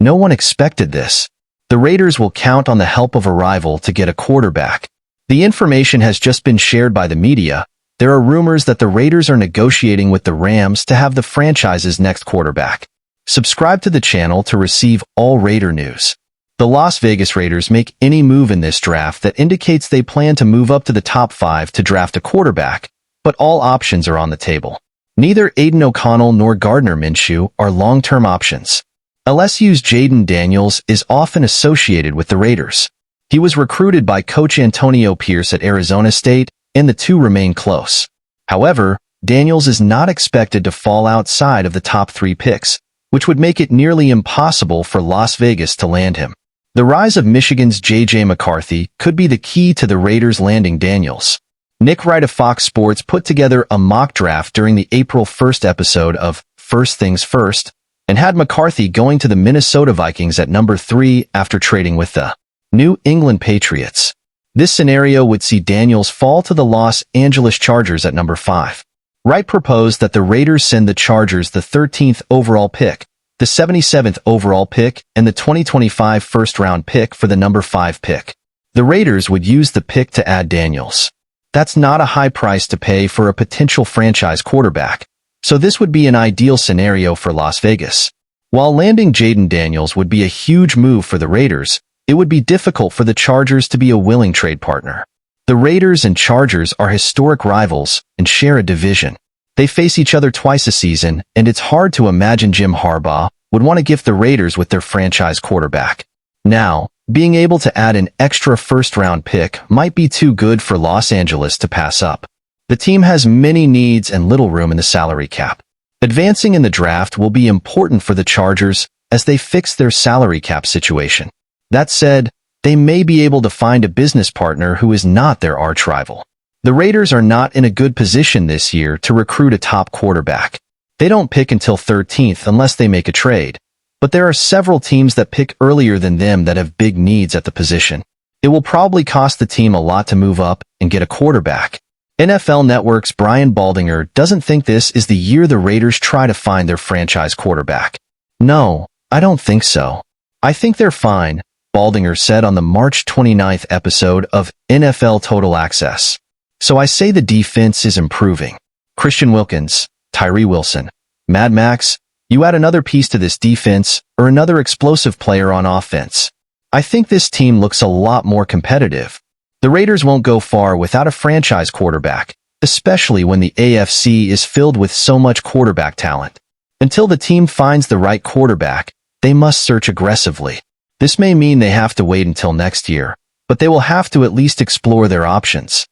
No one expected this. The Raiders will count on the help of a rival to get a quarterback. The information has just been shared by the media. There are rumors that the Raiders are negotiating with the Rams to have the franchise's next quarterback. Subscribe to the channel to receive all Raider news. The Las Vegas Raiders make any move in this draft that indicates they plan to move up to the top 5 to draft a quarterback, but all options are on the table. Neither Aiden O'Connell nor Gardner Minshew are long-term options. LSU's Jaden Daniels is often associated with the Raiders. He was recruited by coach Antonio Pierce at Arizona State, and the two remain close. However, Daniels is not expected to fall outside of the top 3 picks, which would make it nearly impossible for Las Vegas to land him. The rise of Michigan's J.J. McCarthy could be the key to the Raiders landing Daniels. Nick Wright of Fox Sports put together a mock draft during the April 1st episode of First Things First, and had McCarthy going to the Minnesota Vikings at number 3 after trading with the New England Patriots. This scenario would see Daniels fall to the Los Angeles Chargers at number 5. Wright proposed that the Raiders send the Chargers the 13th overall pick, the 77th overall pick, and the 2025 first-round pick for the number 5 pick. The Raiders would use the pick to add Daniels. That's not a high price to pay for a potential franchise quarterback, so this would be an ideal scenario for Las Vegas. While landing Jaden Daniels would be a huge move for the Raiders, it would be difficult for the Chargers to be a willing trade partner. The Raiders and Chargers are historic rivals and share a division. They face each other twice a season, and it's hard to imagine Jim Harbaugh would want to gift the Raiders with their franchise quarterback. Now, being able to add an extra first-round pick might be too good for Los Angeles to pass up. The team has many needs and little room in the salary cap. Advancing in the draft will be important for the Chargers as they fix their salary cap situation. That said, they may be able to find a business partner who is not their arch-rival. The Raiders are not in a good position this year to recruit a top quarterback. They don't pick until 13th unless they make a trade, but there are several teams that pick earlier than them that have big needs at the position. It will probably cost the team a lot to move up and get a quarterback. NFL Network's Brian Baldinger doesn't think this is the year the Raiders try to find their franchise quarterback. No, I don't think so. I think they're fine, Baldinger said on the March 29th episode of NFL Total Access. So I say the defense is improving. Christian Wilkins, Tyree Wilson, Mad Max, you add another piece to this defense or another explosive player on offense. I think this team looks a lot more competitive. The Raiders won't go far without a franchise quarterback, especially when the AFC is filled with so much quarterback talent. Until the team finds the right quarterback, they must search aggressively. This may mean they have to wait until next year, but they will have to at least explore their options.